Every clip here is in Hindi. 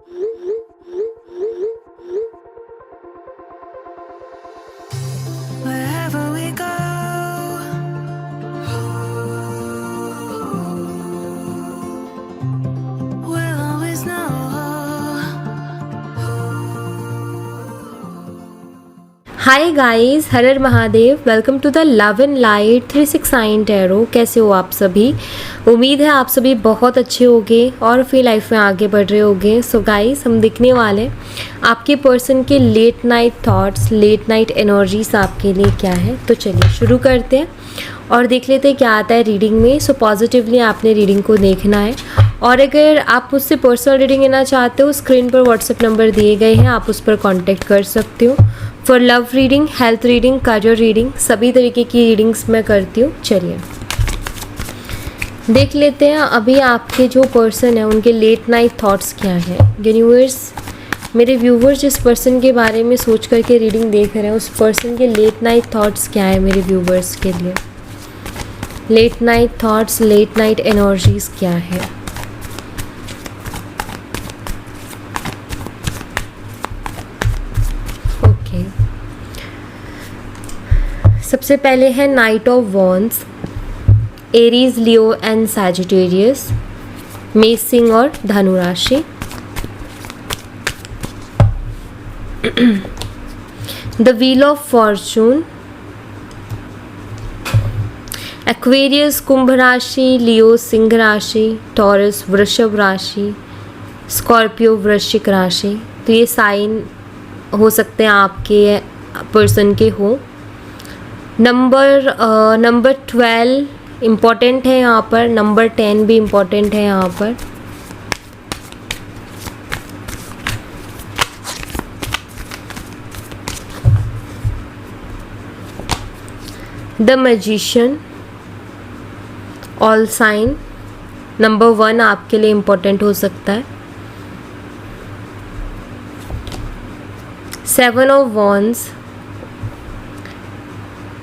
Wherever we go, we'll always know. Hi guys, हर हर Mahadev. Welcome to the love and light 369 tarot. कैसे हो आप सभी? उम्मीद है आप सभी बहुत अच्छे होंगे और अपनी लाइफ में आगे बढ़ रहे होंगे। सो गाइस, हम दिखने वाले आपके पर्सन के late night thoughts, late night energies आपके लिए क्या है। तो चलिए शुरू करते हैं और देख लेते हैं क्या आता है रीडिंग में। सो पॉजिटिवली आपने रीडिंग को देखना है और अगर आप मुझसे पर्सनल रीडिंग लेना चाहते हो, स्क्रीन पर व्हाट्सएप नंबर दिए गए हैं, आप उस पर कॉन्टैक्ट कर सकते हो। For love reading, health reading, career reading, सभी तरीके की रीडिंग्स मैं करती हूँ। चलिए देख लेते हैं अभी आपके जो पर्सन है उनके लेट नाइट थॉट्स क्या हैं। यूनिवर्स, मेरे व्यूवर्स जिस पर्सन के बारे में सोच करके रीडिंग देख रहे हैं उस पर्सन के लेट नाइट थॉट्स क्या है मेरे व्यूवर्स के लिए। Late night thoughts, late night energies क्या है। ओके, सबसे पहले है knight of wands, Aries, Leo and Sagittarius, मेष, सिंह और धनु राशि। The wheel of fortune, Aquarius कुंभ राशि, लियो सिंह राशि, टॉरस वृषभ राशि, स्कॉर्पियो वृश्चिक राशि। तो ये साइन हो सकते हैं आपके पर्सन के हो। नंबर 12 इम्पॉर्टेंट है यहाँ पर, नंबर 10 भी इम्पॉर्टेंट है यहाँ पर। The magician, all sign, number 1 आपके लिए इम्पॉर्टेंट हो सकता है। 7 of wands,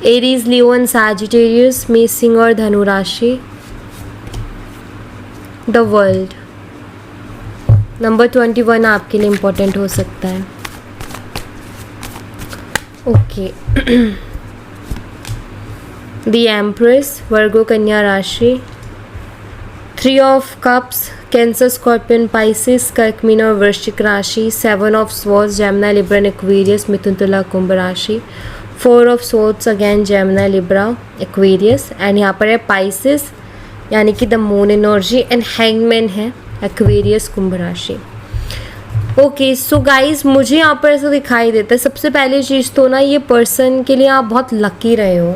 Aries, Leo and Sagittarius, मेष, सिंह और धनु राशि। द वर्ल्ड, नंबर 21 आपके लिए इम्पोर्टेंट हो सकता है। ओके, द एम्प्रेस, वर्गो कन्या राशि। 3 of cups, Cancer, Scorpion, Pisces, कर्क, मीन और वृश्चिक राशि। 7 of swords, Gemini, Libra and Aquarius, मिथुन, तुला, कुंभ राशि। 4 of swords, again Gemini, Libra, Aquarius and यहाँ पर है पाइसिस यानी कि the moon energy and hangman है एक्वेरियस, कुंभ राशि। ओके, सो गाइज, मुझे यहाँ पर ऐसा दिखाई देता है सबसे पहली चीज़ तो ना, ये पर्सन के लिए आप बहुत लकी रहे हो।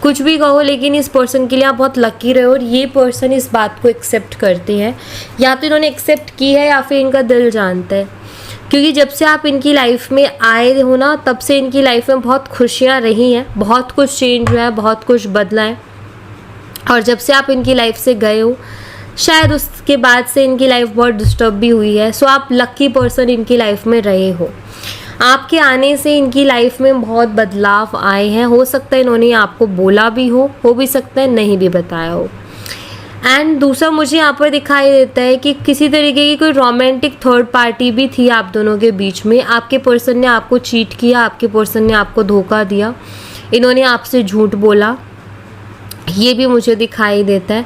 कुछ भी कहो लेकिन इस पर्सन के लिए आप बहुत लकी रहे हो और ये पर्सन इस बात को एक्सेप्ट करते हैं, या तो इन्होंने एक्सेप्ट की है या फिर इनका दिल जानता है। क्योंकि जब से आप इनकी लाइफ में आए हो ना, तब से इनकी लाइफ में बहुत खुशियाँ रही हैं, बहुत कुछ चेंज हुआ है, बहुत कुछ बदला है। और जब से आप इनकी लाइफ से गए हो, शायद उसके बाद से इनकी लाइफ बहुत डिस्टर्ब भी हुई है। सो आप लकी पर्सन इनकी लाइफ में रहे हो। आपके आने से इनकी लाइफ में बहुत बदलाव आए हैं। हो सकता है इन्होंने आपको बोला भी हो भी सकता है नहीं भी बताया हो। एंड दूसरा मुझे यहाँ पर दिखाई देता है कि किसी तरीके की कोई रोमांटिक थर्ड पार्टी भी थी आप दोनों के बीच में। आपके पर्सन ने आपको चीट किया, आपके पर्सन ने आपको धोखा दिया, इन्होंने आपसे झूठ बोला, ये भी मुझे दिखाई देता है।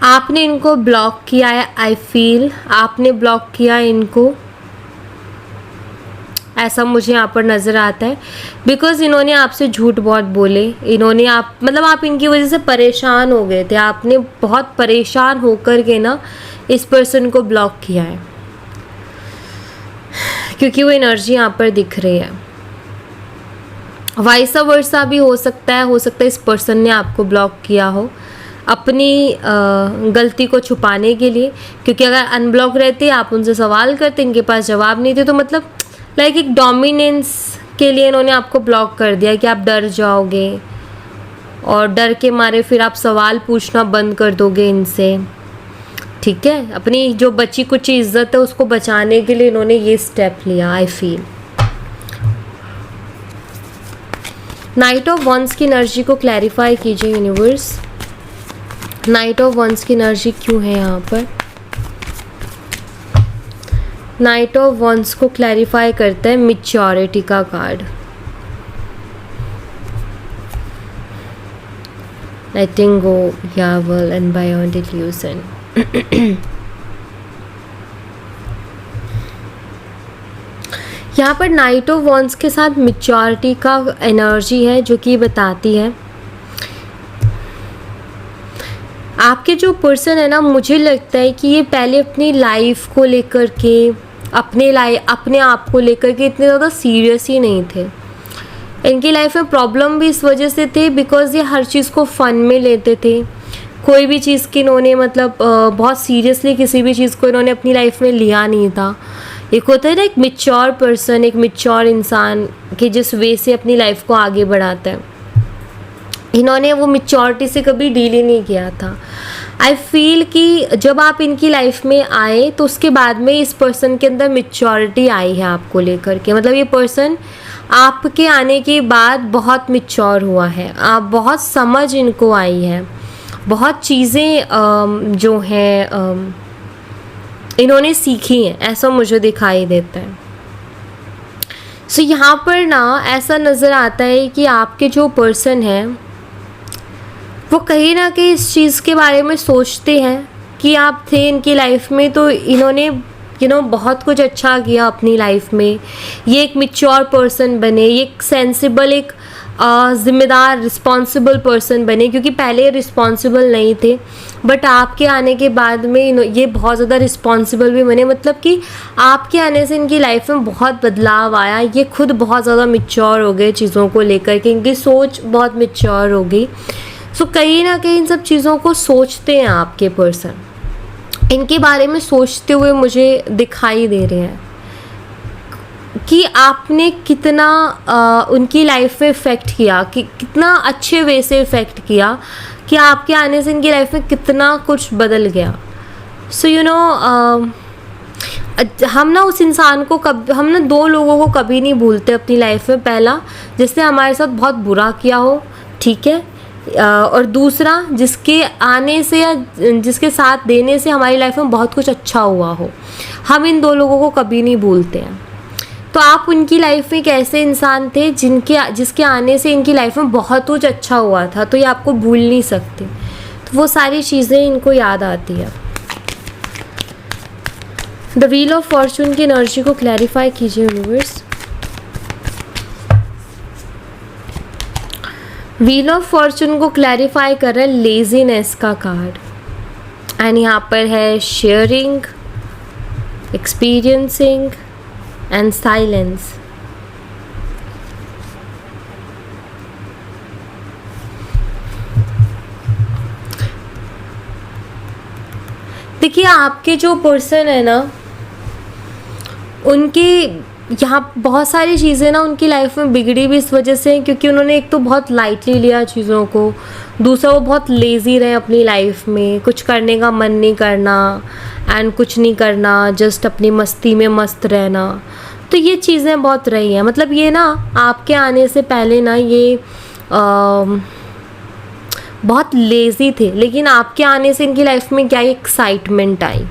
आपने इनको ब्लॉक किया है, आई फील आपने ब्लॉक किया इनको, ऐसा मुझे यहाँ पर नज़र आता है। बिकॉज इन्होंने आपसे झूठ बहुत बोले, इन्होंने आप इनकी वजह से परेशान हो गए थे। आपने बहुत परेशान होकर के ना इस पर्सन को ब्लॉक किया है, क्योंकि वो एनर्जी यहाँ पर दिख रही है। वाइसा वर्सा भी हो सकता है इस पर्सन ने आपको ब्लॉक किया हो अपनी गलती को छुपाने के लिए। क्योंकि अगर अनब्लॉक रहते, आप उनसे सवाल करते, इनके पास जवाब नहीं थे, तो मतलब लाइक एक डोमिनेंस के लिए इन्होंने आपको ब्लॉक कर दिया कि आप डर जाओगे और डर के मारे फिर आप सवाल पूछना बंद कर दोगे इनसे। ठीक है, अपनी जो बची कुछ इज्जत है उसको बचाने के लिए इन्होंने ये स्टेप लिया, I feel. Knight of wands की एनर्जी को क्लैरिफाई कीजिए यूनिवर्स। नाइट ऑफ वंस की एनर्जी क्यों है यहाँ पर? नाइट ऑफ वॉन्ड्स को क्लैरिफाई करता है मैच्योरिटी का कार्ड। लेटिंग गो, यावल एंड बायोंड इल्यूजन। यहाँ पर नाइट ऑफ वॉन्ड्स के साथ मैच्योरिटी का एनर्जी है, जो कि बताती है आपके जो पर्सन है ना, मुझे लगता है कि ये पहले अपनी लाइफ को लेकर के, अपने आप को लेकर के इतने ज़्यादा सीरियस ही नहीं थे। इनकी लाइफ में प्रॉब्लम भी इस वजह से थे बिकॉज ये हर चीज़ को फ़न में लेते थे। कोई भी चीज़ की इन्होंने मतलब बहुत सीरियसली किसी भी चीज़ को इन्होंने अपनी लाइफ में लिया नहीं था। एक होता है ना एक मैच्योर पर्सन, एक मैच्योर इंसान कि जिस वे से अपनी लाइफ को आगे बढ़ाता है, इन्होंने वो मैच्योरिटी से कभी डील ही नहीं किया था। आई फील कि जब आप इनकी लाइफ में आए तो उसके बाद में इस पर्सन के अंदर मैच्योरिटी आई है आपको लेकर के। मतलब ये पर्सन आपके आने के बाद बहुत मैच्योर हुआ है, आप बहुत समझ इनको आई है, बहुत चीज़ें जो हैं इन्होंने सीखी हैं, ऐसा मुझे दिखाई देता है। सो यहाँ पर ना ऐसा नज़र आता है कि आपके जो पर्सन हैं वो कहीं ना कहीं इस चीज़ के बारे में सोचते हैं कि आप थे इनकी लाइफ में, तो इन्होंने बहुत कुछ अच्छा किया अपनी लाइफ में। ये एक मैच्योर पर्सन बने, ये एक सेंसिबल, एक ज़िम्मेदार रिस्पॉन्सिबल पर्सन बने, क्योंकि पहले रिस्पॉन्सिबल नहीं थे बट आपके आने के बाद में ये बहुत ज़्यादा रिस्पॉन्सिबल भी बने। मतलब कि आपके आने से इनकी लाइफ में बहुत बदलाव आया, ये खुद बहुत ज़्यादा मैच्योर हो गए चीज़ों को लेकर के, इनकी सोच बहुत मैच्योर हो गई। सो कहीं ना कहीं इन सब चीज़ों को सोचते हैं आपके पर्सन, इनके बारे में सोचते हुए मुझे दिखाई दे रहे हैं कि आपने कितना उनकी लाइफ में इफ़ेक्ट किया, कि कितना अच्छे वे से इफ़ेक्ट किया, कि आपके आने से इनकी लाइफ में कितना कुछ बदल गया। सो हम ना उस इंसान को हम ना दो लोगों को कभी नहीं भूलते अपनी लाइफ में। पहला, जिसने हमारे साथ बहुत बुरा किया हो, ठीक है, और दूसरा जिसके आने से या जिसके साथ देने से हमारी लाइफ में बहुत कुछ अच्छा हुआ हो। हम इन दो लोगों को कभी नहीं भूलते हैं। तो आप उनकी लाइफ में एक ऐसे इंसान थे जिसके आने से इनकी लाइफ में बहुत कुछ अच्छा हुआ था, तो ये आपको भूल नहीं सकते। तो वो सारी चीज़ें इनको याद आती है। द व्हील ऑफ फॉर्चून की एनर्जी को क्लैरिफाई कीजिए यूनिवर्स। व्हील ऑफ फॉर्चून को क्लैरिफाई कर रहा है लेजीनेस का कार्ड, एंड यहाँ पर है शेयरिंग, एक्सपीरियंसिंग एंड साइलेंस। देखिए आपके जो पर्सन है ना, उनके यहाँ बहुत सारी चीज़ें ना उनकी लाइफ में बिगड़ी भी इस वजह से, क्योंकि उन्होंने एक तो बहुत लाइटली लिया चीज़ों को, दूसरा वो बहुत लेज़ी रहे अपनी लाइफ में, कुछ करने का मन नहीं करना एंड कुछ नहीं करना, जस्ट अपनी मस्ती में मस्त रहना। तो ये चीज़ें बहुत रही हैं। मतलब ये ना आपके आने से पहले ना ये बहुत लेज़ी थे, लेकिन आपके आने से इनकी लाइफ में क्या एक्साइटमेंट आई,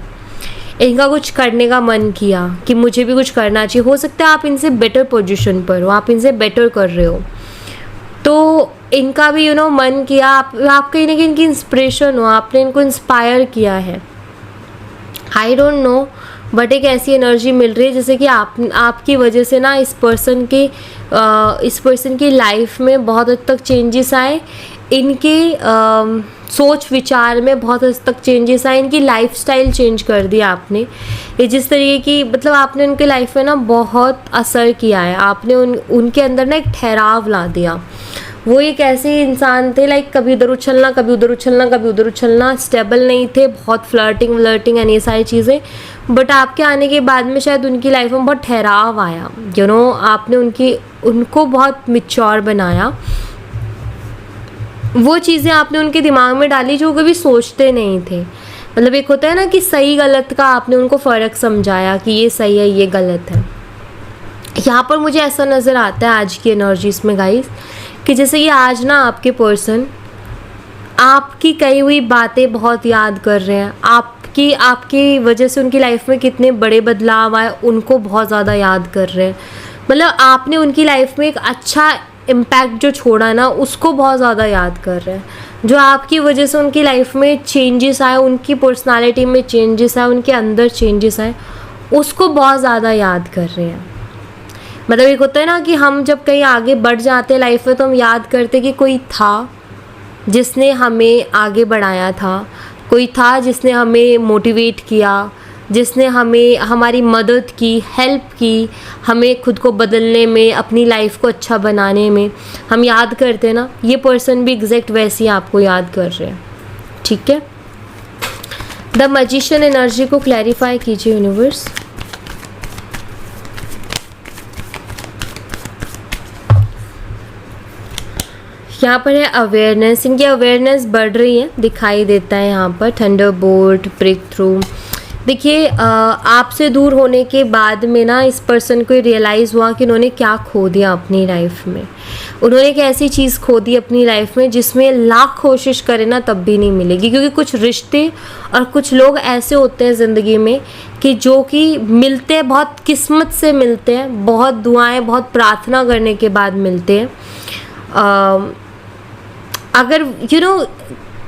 इनका कुछ करने का मन किया कि मुझे भी कुछ करना चाहिए। हो सकता है आप इनसे बेटर पोजीशन पर हो, आप इनसे बेटर कर रहे हो, तो इनका भी मन किया, आप कहीं ना कहीं इनकी इंस्पिरेशन हो, आपने इनको इंस्पायर किया है। आई डोंट नो, बट एक ऐसी एनर्जी मिल रही है जैसे कि आपकी वजह से ना इस पर्सन की लाइफ में बहुत हद तक चेंजेस आए, इनके सोच विचार में बहुत हद तक चेंजेस आए, इनकी लाइफस्टाइल चेंज कर दिया आपने। ये जिस तरीके की मतलब आपने उनके लाइफ में ना बहुत असर किया है, आपने उनके अंदर ना एक ठहराव ला दिया। वो एक ऐसे इंसान थे लाइक कभी उधर उछलना, कभी उधर उछलना, कभी उधर उछलना, स्टेबल नहीं थे, बहुत फ्लर्टिंग एंड ये सारी चीज़ें। बट आपके आने के बाद में शायद उनकी लाइफ में बहुत ठहराव आया, आपने उनको बहुत मैच्योर बनाया। वो चीज़ें आपने उनके दिमाग में डाली जो कभी सोचते नहीं थे। मतलब एक होता है ना कि सही गलत का आपने उनको फ़र्क समझाया कि ये सही है ये गलत है। यहाँ पर मुझे ऐसा नज़र आता है आज की एनर्जीज में गाइस, कि जैसे कि आज ना आपके पर्सन आपकी कही हुई बातें बहुत याद कर रहे हैं, आपकी आपकी वजह से उनकी लाइफ में कितने बड़े बदलाव आए उनको बहुत ज़्यादा याद कर रहे हैं। मतलब आपने उनकी लाइफ में एक अच्छा इम्पैक्ट जो छोड़ा ना उसको बहुत ज़्यादा याद कर रहे हैं। जो आपकी वजह से उनकी लाइफ में चेंजेस आए, उनकी पर्सनालिटी में चेंजेस आए, उनके अंदर चेंजेस आए, उसको बहुत ज़्यादा याद कर रहे हैं। मतलब एक होता है ना कि हम जब कहीं आगे बढ़ जाते हैं लाइफ में तो हम याद करते कि कोई था जिसने हमें आगे बढ़ाया था, कोई था जिसने हमें मोटिवेट किया, जिसने हमें हमारी मदद की, हेल्प की, हमें खुद को बदलने में, अपनी लाइफ को अच्छा बनाने में हम याद करते हैं ना। ये पर्सन भी एग्जैक्ट वैसे ही आपको याद कर रहे हैं। ठीक है, द मैजिशियन एनर्जी को क्लैरिफाई कीजिए यूनिवर्स। यहाँ पर है अवेयरनेस, इनकी अवेयरनेस बढ़ रही है, दिखाई देता है यहाँ पर थंडरबोल्ट, ब्रेक थ्रू। देखिए आपसे दूर होने के बाद में ना इस पर्सन को रियलाइज़ हुआ कि उन्होंने क्या खो दिया अपनी लाइफ में। उन्होंने एक ऐसी चीज़ खो दी अपनी लाइफ में जिसमें लाख कोशिश करें ना तब भी नहीं मिलेगी, क्योंकि कुछ रिश्ते और कुछ लोग ऐसे होते हैं ज़िंदगी में कि जो कि मिलते हैं, बहुत किस्मत से मिलते हैं, बहुत दुआएं, बहुत प्रार्थना करने के बाद मिलते हैं। अगर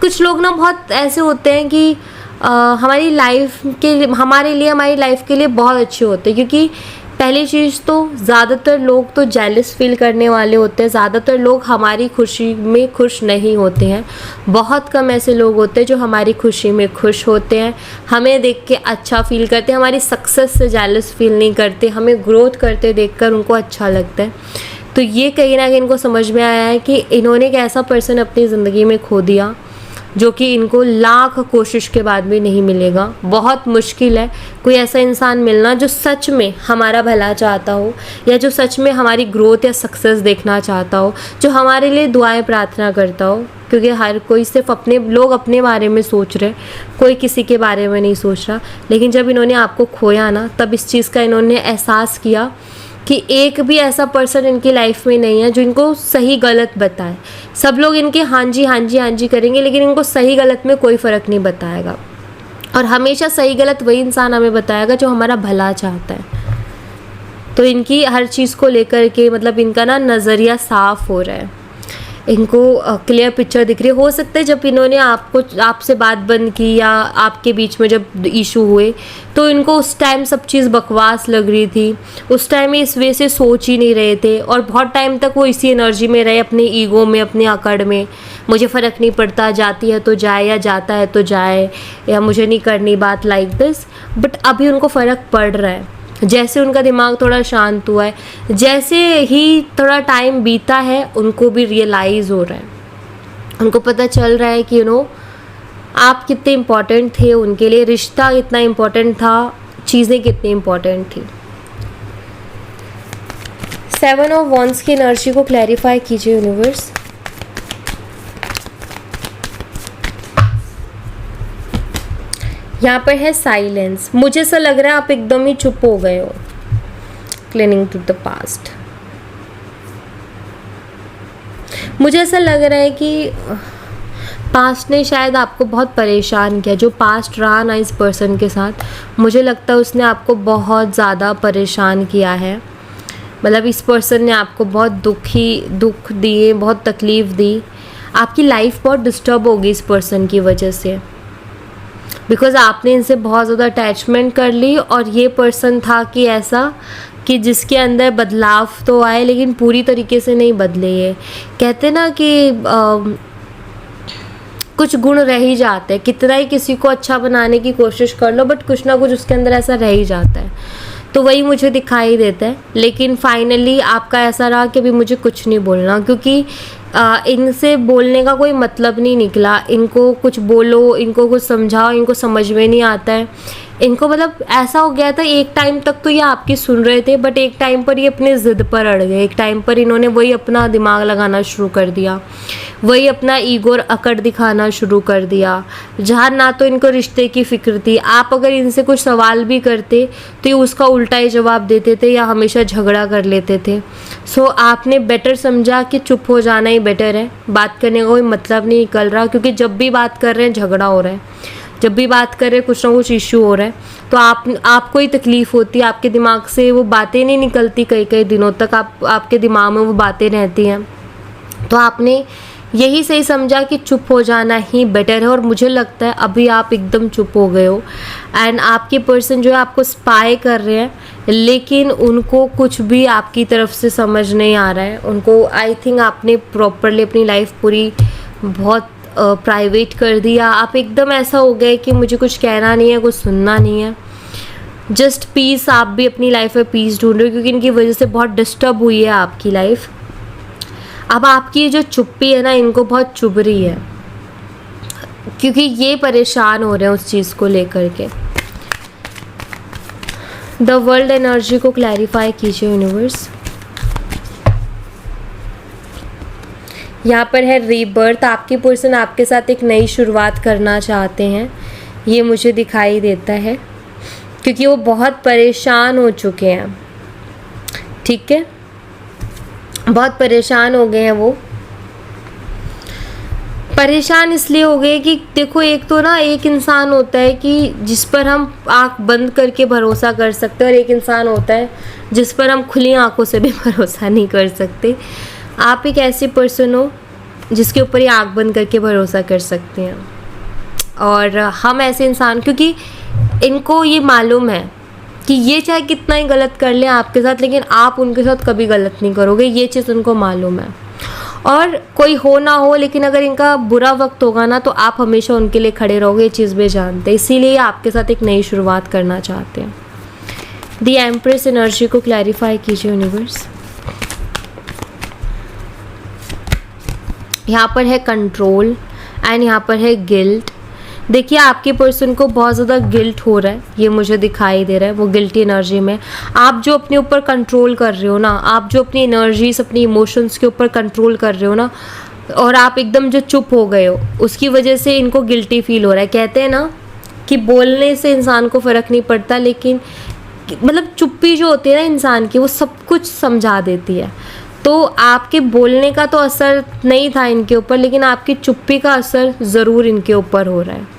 कुछ लोग ना बहुत ऐसे होते हैं कि हमारी लाइफ के लिए, हमारे लिए, हमारी लाइफ के लिए बहुत अच्छे होते हैं, क्योंकि पहली चीज़ तो ज़्यादातर लोग तो जेलस फील करने वाले होते हैं। ज़्यादातर लोग हमारी खुशी में खुश नहीं होते हैं। बहुत कम ऐसे लोग होते हैं जो हमारी खुशी में खुश होते हैं, हमें देख के अच्छा फील करते हैं, हमारी सक्सेस से जेलस फील नहीं करते, हमें ग्रोथ करते देखकर उनको अच्छा लगता है। तो ये कहीं ना कहीं इनको समझ में आया है कि इन्होंने एक ऐसा पर्सन अपनी ज़िंदगी में खो दिया जो कि इनको लाख कोशिश के बाद भी नहीं मिलेगा। बहुत मुश्किल है कोई ऐसा इंसान मिलना जो सच में हमारा भला चाहता हो, या जो सच में हमारी ग्रोथ या सक्सेस देखना चाहता हो, जो हमारे लिए दुआएं प्रार्थना करता हो। क्योंकि हर कोई सिर्फ अपने बारे में सोच रहे, कोई किसी के बारे में नहीं सोच रहा। लेकिन जब इन्होंने आपको खोया ना, तब इस चीज़ का इन्होंने एहसास किया कि एक भी ऐसा पर्सन इनकी लाइफ में नहीं है जो इनको सही गलत बताए। सब लोग इनके हाँ जी हाँ जी हाँ जी करेंगे, लेकिन इनको सही गलत में कोई फ़र्क नहीं बताएगा। और हमेशा सही गलत वही इंसान हमें बताएगा जो हमारा भला चाहता है। तो इनकी हर चीज़ को लेकर के मतलब इनका ना नज़रिया साफ़ हो रहा है, इनको क्लियर पिक्चर दिख रही है। हो सकता है जब इन्होंने आपसे बात बंद की या आपके बीच में जब इशू हुए तो इनको उस टाइम सब चीज़ बकवास लग रही थी, उस टाइम इस वे से सोच ही नहीं रहे थे, और बहुत टाइम तक वो इसी एनर्जी में रहे, अपने ईगो में, अपने अकड़ में। मुझे फ़र्क नहीं पड़ता, जाती है तो जाए या जाता है तो जाए, या मुझे नहीं करनी बात लाइक दिस। बट अभी उनको फ़र्क पड़ रहा है। जैसे उनका दिमाग थोड़ा शांत हुआ है, जैसे ही थोड़ा टाइम बीता है, उनको भी रियलाइज़ हो रहा है, उनको पता चल रहा है कि आप कितने इम्पोर्टेंट थे उनके लिए, रिश्ता कितना इम्पोर्टेंट था, चीज़ें कितनी इम्पोर्टेंट थी। 7 ऑफ वॉन्ड्स की एनर्जी को क्लैरिफाई कीजिए यूनिवर्स। यहाँ पर है साइलेंस। मुझे ऐसा लग रहा है आप एकदम ही चुप हो गए हो। Clinging to the past. मुझे ऐसा लग रहा है कि पास्ट ने शायद आपको बहुत परेशान किया। जो पास्ट रहा ना इस पर्सन के साथ, मुझे लगता है उसने आपको बहुत ज़्यादा परेशान किया है। मतलब इस पर्सन ने आपको बहुत दुख दिए, बहुत तकलीफ़ दी। आपकी लाइफ बहुत डिस्टर्ब होगी इस पर्सन की वजह से, बिकॉज़ आपने इनसे बहुत ज़्यादा अटैचमेंट कर ली। और ये पर्सन था कि ऐसा कि जिसके अंदर बदलाव तो आए लेकिन पूरी तरीके से नहीं बदले। ये कहते ना कि कुछ गुण रह ही जाते हैं, कितना ही किसी को अच्छा बनाने की कोशिश कर लो बट कुछ ना कुछ उसके अंदर ऐसा रह ही जाता है। तो वही मुझे दिखाई देता है। लेकिन फाइनली आपका ऐसा रहा कि अभी मुझे कुछ नहीं बोलना, क्योंकि इनसे बोलने का कोई मतलब नहीं निकला। इनको कुछ बोलो, इनको कुछ समझाओ, इनको समझ में नहीं आता है। इनको मतलब ऐसा हो गया था, एक टाइम तक तो ये आपकी सुन रहे थे बट एक टाइम पर ये अपने ज़िद पर अड़ गए। एक टाइम पर इन्होंने वही अपना दिमाग लगाना शुरू कर दिया, वही अपना ईगो और अकड़ दिखाना शुरू कर दिया, जहाँ ना तो इनको रिश्ते की फ़िक्र थी। आप अगर इनसे कुछ सवाल भी करते तो ये उसका उल्टा ही जवाब देते थे या हमेशा झगड़ा कर लेते थे। सो आपने बेटर समझा कि चुप हो जाना ही बेटर है, बात करने का कोई मतलब नहीं निकल रहा, क्योंकि जब भी बात कर रहे हैं झगड़ा हो रहा है। जब भी बात कर रहे कुछ ना कुछ इश्यू हो रहा है, तो आपको ही तकलीफ़ होती है, आपके दिमाग से वो बातें नहीं निकलती, कई कई दिनों तक आपके दिमाग में वो बातें रहती हैं। तो आपने यही सही समझा कि चुप हो जाना ही बेटर है, और मुझे लगता है अभी आप एकदम चुप हो गए हो। एंड आपके पर्सन जो है आपको स्पाई कर रहे हैं, लेकिन उनको कुछ भी आपकी तरफ से समझ नहीं आ रहा है। उनको आई थिंक आपने प्रॉपरली अपनी लाइफ पूरी बहुत प्राइवेट कर दिया। आप एकदम ऐसा हो गए कि मुझे कुछ कहना नहीं है, कुछ सुनना नहीं है, जस्ट पीस। आप भी अपनी लाइफ में पीस ढूंढ रहे हो, क्योंकि इनकी वजह से बहुत डिस्टर्ब हुई है आपकी लाइफ। अब आपकी जो चुप्पी है ना, इनको बहुत चुभ रही है, क्योंकि ये परेशान हो रहे हैं उस चीज़ को लेकर के। द वर्ल्ड एनर्जी को क्लैरिफाई कीजिए यूनिवर्स। यहाँ पर है रीबर्थ। आपके पर्सन आपके साथ एक नई शुरुआत करना चाहते हैं, ये मुझे दिखाई देता है, क्योंकि वो बहुत परेशान हो चुके हैं। ठीक है, बहुत परेशान हो गए हैं वो। परेशान इसलिए हो गए कि देखो, एक तो ना एक इंसान होता है कि जिस पर हम आंख बंद करके भरोसा कर सकते हैं, और एक इंसान होता है जिस पर हम खुली आंखों से भी भरोसा नहीं कर सकते। आप एक ऐसे पर्सन हो जिसके ऊपर ही आंख बंद करके भरोसा कर सकते हैं, और हम ऐसे इंसान, क्योंकि इनको ये मालूम है कि ये चाहे कितना ही गलत कर लें आपके साथ, लेकिन आप उनके साथ कभी गलत नहीं करोगे, ये चीज़ उनको मालूम है। और कोई हो ना हो, लेकिन अगर इनका बुरा वक्त होगा ना, तो आप हमेशा उनके लिए खड़े रहोगे, ये चीज़ भी जानते हैं। इसीलिए आपके साथ एक नई शुरुआत करना चाहते हैं। द एम्प्रेस एनर्जी को क्लैरिफाई कीजिए यूनिवर्स। यहाँ पर है कंट्रोल एंड यहाँ पर है गिल्ट। देखिए, आपके पर्सन को बहुत ज़्यादा गिल्ट हो रहा है, ये मुझे दिखाई दे रहा है। वो गिल्टी एनर्जी में आप जो अपने ऊपर कंट्रोल कर रहे हो ना, आप जो अपनी एनर्जीज, अपनी इमोशंस के ऊपर कंट्रोल कर रहे हो ना, और आप एकदम जो चुप हो गए हो, उसकी वजह से इनको गिल्टी फील हो रहा है। कहते हैं ना कि बोलने से इंसान को फ़र्क नहीं पड़ता, लेकिन मतलब चुप्पी जो होती है ना इंसान की, वो सब कुछ समझा देती है। तो आपके बोलने का तो असर नहीं था इनके ऊपर, लेकिन आपकी चुप्पी का असर ज़रूर इनके ऊपर हो रहा है।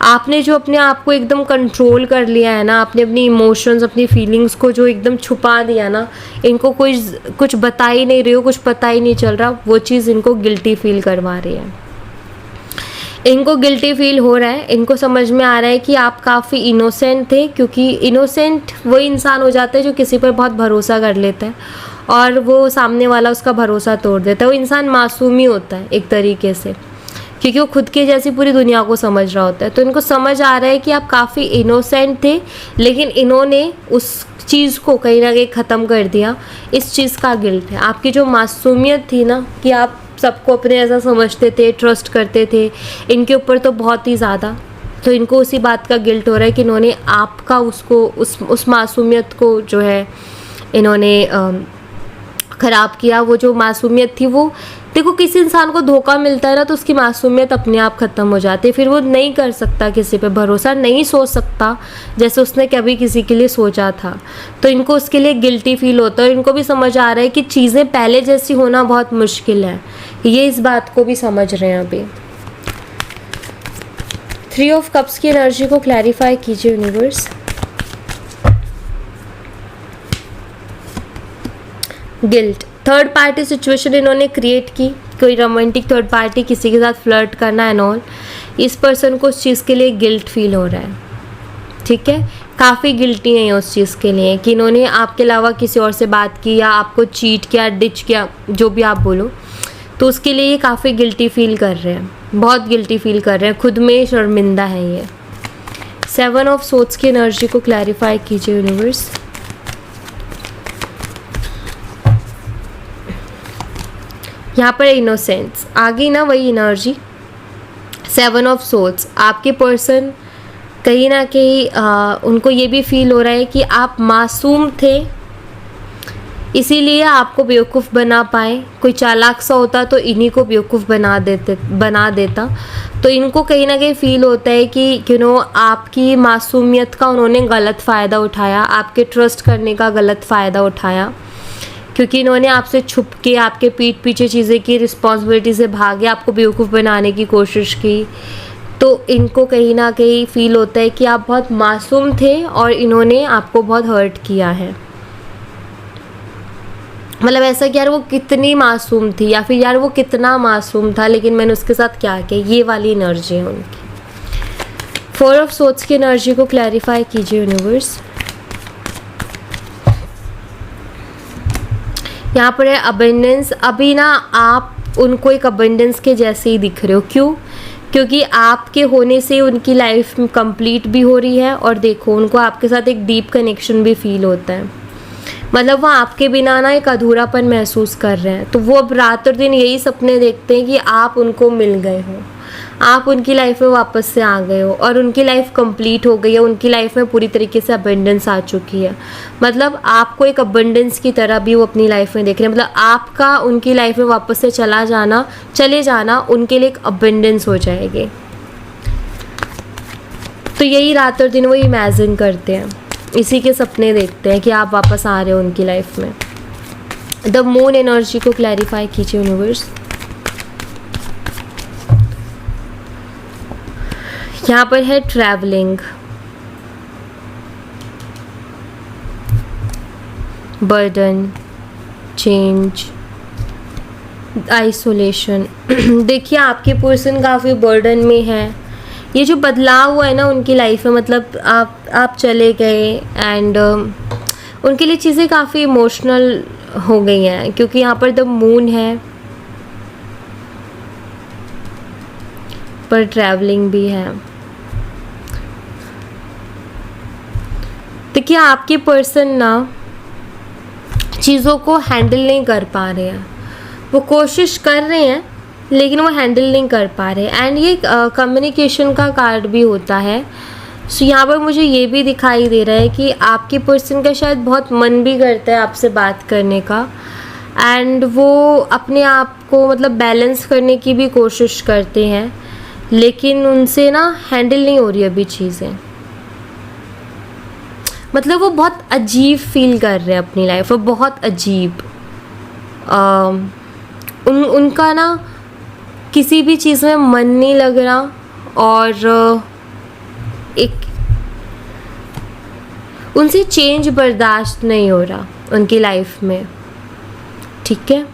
आपने जो अपने आप को एकदम कंट्रोल कर लिया है ना, आपने अपनी इमोशंस, अपनी फीलिंग्स को जो एकदम छुपा दिया ना, इनको कुछ बता ही नहीं रहे हो, कुछ पता ही नहीं चल रहा, वो चीज़ इनको गिल्टी फील करवा रही है। इनको गिल्टी फील हो रहा है। इनको समझ में आ रहा है कि आप काफ़ी इनोसेंट थे, क्योंकि इनोसेंट वही इंसान हो जाता है जो किसी पर बहुत भरोसा कर लेता है और वो सामने वाला उसका भरोसा तोड़ देता है। वो इंसान मासूम ही होता है एक तरीके से, क्योंकि वो खुद के जैसी पूरी दुनिया को समझ रहा होता है। तो इनको समझ आ रहा है कि आप काफ़ी इनोसेंट थे, लेकिन इन्होंने उस चीज़ को कहीं ना कहीं ख़त्म कर दिया। इस चीज़ का गिल्ट है। आपकी जो मासूमियत थी ना, कि आप सबको अपने ऐसा समझते थे, ट्रस्ट करते थे इनके ऊपर, तो बहुत ही ज़्यादा, तो इनको उसी बात का गिल्ट हो रहा है कि इन्होंने आपका उसको उस मासूमियत को जो है इन्होंने ख़राब किया। वो जो मासूमियत थी, वो देखो, किसी इंसान को धोखा मिलता है ना, तो उसकी मासूमियत अपने आप ख़त्म हो जाती है। फिर वो नहीं कर सकता किसी पे भरोसा, नहीं सोच सकता जैसे उसने कभी किसी के लिए सोचा था। तो इनको उसके लिए गिल्टी फील होता है, और इनको भी समझ आ रहा है कि चीज़ें पहले जैसी होना बहुत मुश्किल है। ये इस बात को भी समझ रहे हैं अभी। 3 ऑफ कप्स की एनर्जी को क्लैरिफाई कीजिए universe. Guilt, third party situation इन्होंने क्रिएट की, कोई रोमांटिक थर्ड पार्टी, किसी के साथ फ्लर्ट करना एंड ऑल। इस पर्सन को उस चीज़ के लिए गिल्ट फील हो रहा है। ठीक है, काफ़ी गिल्टी है उस चीज़ के लिए कि इन्होंने आपके अलावा किसी और से बात की, या आपको चीट किया, डिच किया, जो भी आप बोलो, तो उसके लिए ये काफ़ी गिल्टी फील कर रहे हैं, बहुत गिल्टी फील कर रहे हैं, खुद में शर्मिंदा है ये। 7 ऑफ सोर्ड्स की एनर्जी को क्लैरिफाई कीजिए यूनिवर्स। यहाँ पर इनोसेंस आ गई ना, वही एनर्जी। 7 ऑफ सोर्ड्स, आपके पर्सन कहीं ना कहीं उनको ये भी फील हो रहा है कि आप मासूम थे, इसीलिए आपको बेवकूफ़ बना पाए। कोई चालाक सा होता तो इन्हीं को बेवकूफ़ बना देता। तो इनको कहीं ना कहीं फील होता है कि आपकी मासूमियत का उन्होंने गलत फ़ायदा उठाया, आपके ट्रस्ट करने का गलत फ़ायदा उठाया, क्योंकि इन्होंने आपसे छुप के आपके पीठ पीछे चीज़ें की, रिस्पॉन्सिबिलिटी से भागे, आपको बेवकूफ़ बनाने की कोशिश की। तो इनको कहीं ना कहीं फील होता है कि आप बहुत मासूम थे और इन्होंने आपको बहुत हर्ट किया है। मतलब ऐसा कि यार वो कितनी मासूम थी, या फिर यार वो कितना मासूम था लेकिन मैंने उसके साथ क्या किया, ये वाली एनर्जी है उनकी। 4 ऑफ सोर्ड्स की एनर्जी को क्लैरिफाई कीजिए यूनिवर्स। यहाँ पर है अबंडेंस। अभी ना आप उनको एक अबंडेंस के जैसे ही दिख रहे हो। क्यों? क्योंकि आपके होने से उनकी लाइफ कंप्लीट भी हो रही है, और देखो उनको आपके साथ एक डीप कनेक्शन भी फील होता है। मतलब वो आपके बिना ना एक अधूरापन महसूस कर रहे हैं। तो वो अब रात और दिन यही सपने देखते हैं कि आप उनको मिल गए हो, आप उनकी लाइफ में वापस से आ गए हो, और उनकी लाइफ कंप्लीट हो गई है। उनकी लाइफ में पूरी तरीके से अबंडेंस आ चुकी है। मतलब आपको एक अबंडेंस की तरह भी वो अपनी लाइफ में देख रहे हैं। मतलब आपका उनकी लाइफ में वापस से चले जाना उनके लिए एक अबंडेंस हो जाएगी। तो यही रात और दिन वो इमेजिन करते हैं, इसी के सपने देखते हैं कि आप वापस आ रहे हो उनकी लाइफ में। द मून एनर्जी को क्लैरिफाई कीजिए यूनिवर्स। यहाँ पर है ट्रैवलिंग, बर्डन, चेंज, आइसोलेशन। देखिए आपके पर्सन काफ़ी बर्डन में है। ये जो बदलाव हुआ है ना उनकी लाइफ में, मतलब आप चले गए एंड उनके लिए चीज़ें काफ़ी इमोशनल हो गई हैं, क्योंकि यहाँ पर द मून है पर ट्रैवलिंग भी है। देखिए आपके पर्सन ना चीज़ों को हैंडल नहीं कर पा रहे हैं। वो कोशिश कर रहे हैं लेकिन वो हैंडल नहीं कर पा रहे। एंड ये कम्युनिकेशन का कार्ड भी होता है। सो यहाँ पर मुझे ये भी दिखाई दे रहा है कि आपके पर्सन का शायद बहुत मन भी करता है आपसे बात करने का, एंड वो अपने आप को मतलब बैलेंस करने की भी कोशिश करते हैं, लेकिन उनसे ना हैंडल नहीं हो रही अभी चीज़ें। मतलब वो बहुत अजीब फील कर रहे हैं अपनी लाइफ, वो बहुत अजीब। उनका ना किसी भी चीज़ में मन नहीं लग रहा, और एक उनसे चेंज बर्दाश्त नहीं हो रहा उनकी लाइफ में। ठीक है,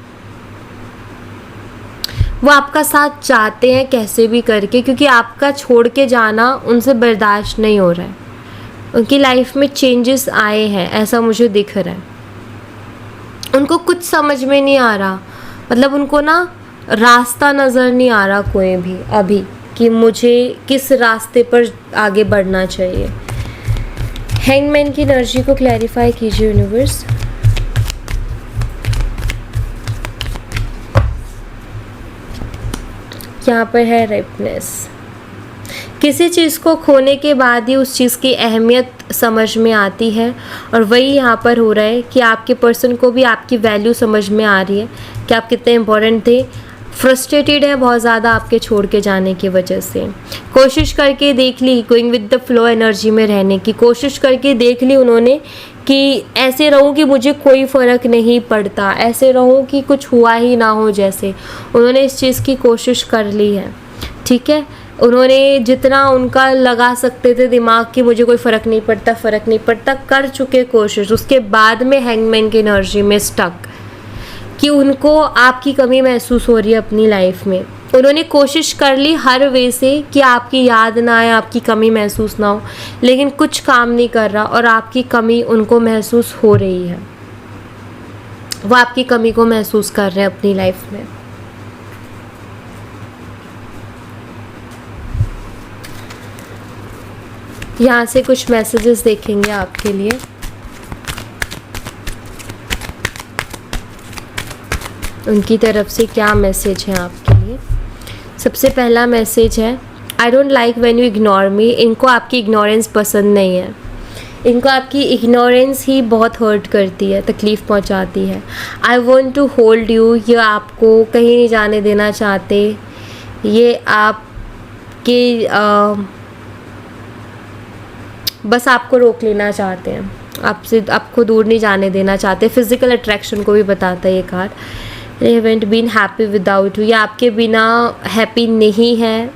वो आपका साथ चाहते हैं कैसे भी करके, क्योंकि आपका छोड़ के जाना उनसे बर्दाश्त नहीं हो रहा है। उनकी लाइफ में चेंजेस आए हैं ऐसा मुझे दिख रहा है। उनको कुछ समझ में नहीं आ रहा, मतलब उनको ना रास्ता नज़र नहीं आ रहा कोई भी अभी कि मुझे किस रास्ते पर आगे बढ़ना चाहिए। हैंगमैन की एनर्जी को क्लैरिफाई कीजिए यूनिवर्स। यहाँ पर है रिपनेस। किसी चीज़ को खोने के बाद ही उस चीज़ की अहमियत समझ में आती है, और वही यहाँ पर हो रहा है कि आपके पर्सन को भी आपकी वैल्यू समझ में आ रही है कि आप कितने इम्पोर्टेंट थे। फ्रस्ट्रेटेड है बहुत ज़्यादा आपके छोड़ के जाने की वजह से। कोशिश करके देख ली going with the flow energy में रहने की, कोशिश करके देख ली उन्होंने कि ऐसे रहूं कि मुझे कोई फ़र्क नहीं पड़ता, ऐसे रहूं कि कुछ हुआ ही ना हो जैसे। उन्होंने इस चीज़ की कोशिश कर ली है। ठीक है, उन्होंने जितना उनका लगा सकते थे दिमाग कि मुझे कोई फ़र्क नहीं पड़ता कर चुके कोशिश। उसके बाद में हैंगमैन की एनर्जी में स्टक कि उनको आपकी कमी महसूस हो रही है अपनी लाइफ में। उन्होंने कोशिश कर ली हर वे से कि आपकी याद ना आए, आपकी कमी महसूस ना हो, लेकिन कुछ काम नहीं कर रहा और आपकी कमी उनको महसूस हो रही है। वो आपकी कमी को महसूस कर रहे हैं अपनी लाइफ में। यहाँ से कुछ मैसेजेस देखेंगे आपके लिए। उनकी तरफ से क्या मैसेज है आपके लिए। सबसे पहला मैसेज है, I don't like when you ignore me. इनको आपकी इग्नोरेंस पसंद नहीं है। इनको आपकी इग्नोरेंस ही बहुत हर्ट करती है, तकलीफ़ पहुंचाती है। I want to hold you, ये आपको कहीं नहीं जाने देना चाहते। ये आपके बस आपको रोक लेना चाहते हैं, आपको दूर नहीं जाने देना चाहते। फिज़िकल अट्रैक्शन को भी बताता है ये card. They haven't been happy without you, या आपके बिना हैप्पी नहीं है,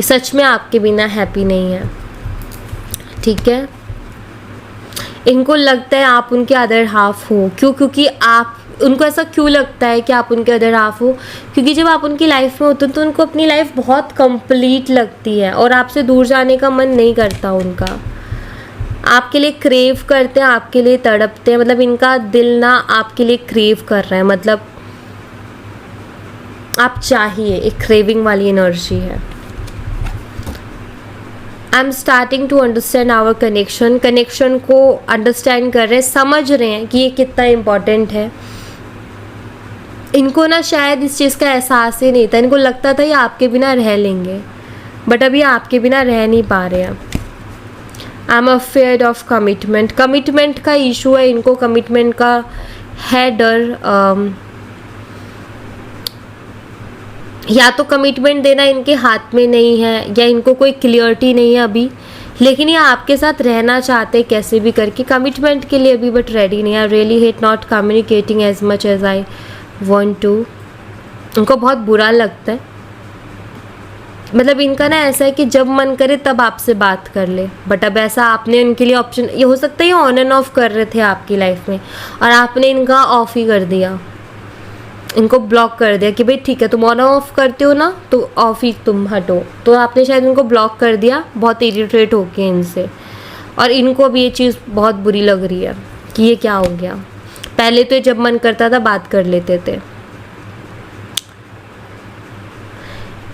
ये सच में आपके बिना हैप्पी नहीं है, ठीक है। इनको लगता है आप उनके अदर हाफ हो, क्योंकि आप उनको ऐसा क्यों लगता है कि आप उनके अदर हाफ हो, क्योंकि जब आप उनकी लाइफ में होते हैं तो उनको अपनी लाइफ बहुत कंप्लीट लगती है और आपसे दूर जाने का मन नहीं करता उनका। आपके लिए क्रेव करते हैं, आपके लिए तड़पते हैं, मतलब इनका दिल ना आपके लिए क्रेव कर रहा है, मतलब आप चाहिए, एक क्रेविंग वाली एनर्जी है। I am starting to understand our connection को अंडरस्टैंड कर रहे हैं, समझ रहे हैं कि ये कितना इम्पोर्टेंट है। इनको ना शायद इस चीज़ का एहसास ही नहीं था, इनको लगता था ये आपके बिना रह लेंगे, बट अभी आपके बिना रह नहीं पा रहे हैं। I am afraid of commitment का इशू है इनको, कमिटमेंट का है डर। या तो कमिटमेंट देना इनके हाथ में नहीं है या इनको कोई क्लियरिटी नहीं है अभी, लेकिन ये आपके साथ रहना चाहते कैसे भी करके कमिटमेंट के लिए अभी, बट रेडी नहीं। I really hate not communicating as much as I want to. उनको बहुत बुरा लगता है, मतलब इनका ना ऐसा है कि जब मन करे तब आपसे बात कर ले, बट अब ऐसा आपने उनके लिए ऑप्शन, ये हो सकता है ये ऑन एंड ऑफ कर रहे थे आपकी लाइफ में और आपने इनका ऑफ ही कर दिया, इनको ब्लॉक कर दिया कि भाई ठीक है तुम ऑन ऑफ करते हो ना तो ऑफ ही तुम हटो, तो आपने शायद इनको ब्लॉक कर दिया बहुत इरिटेट होके इनसे, और इनको अब ये चीज़ बहुत बुरी लग रही है कि ये क्या हो गया। पहले तो जब मन करता था बात कर लेते थे।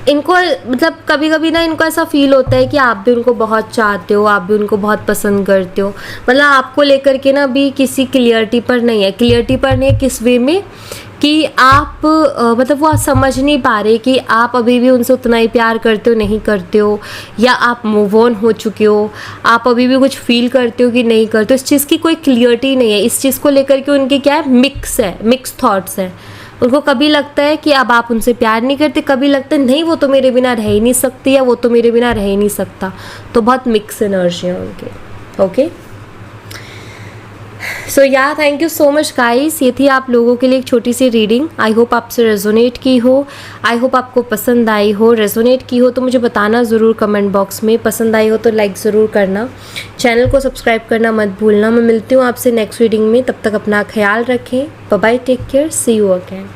इनको मतलब कभी कभी ना इनको ऐसा फील होता है कि आप भी उनको बहुत चाहते हो, आप भी उनको बहुत पसंद करते हो, मतलब आपको लेकर के ना अभी किसी क्लियरिटी पर नहीं है, किस वे में कि आप मतलब वो समझ नहीं पा रहे कि आप अभी भी उनसे उतना ही प्यार करते हो नहीं करते हो, या आप मूव ऑन हो चुके हो, आप अभी भी कुछ फील करते हो कि नहीं करते हो। इस चीज़ की कोई क्लियरिटी नहीं है, इस चीज़ को लेकर के उनकी क्या है, मिक्स थॉट्स हैं। उनको कभी लगता है कि अब आप उनसे प्यार नहीं करते, कभी लगता है नहीं वो तो मेरे बिना रह ही नहीं सकती या वो तो मेरे बिना रह ही नहीं सकता, तो बहुत मिक्स एनर्जी है उनके। ओके, सो या thank you so much guys, ये थी आप लोगों के लिए एक छोटी सी रीडिंग। आई होप आपसे रेजोनेट की हो, आई होप आपको पसंद आई हो। रेजोनेट की हो तो मुझे बताना ज़रूर कमेंट बॉक्स में, पसंद आई हो तो लाइक ज़रूर करना, चैनल को सब्सक्राइब करना मत भूलना। मैं मिलती हूँ आपसे नेक्स्ट रीडिंग में, तब तक अपना ख्याल रखें। Bye bye, take care, see you again.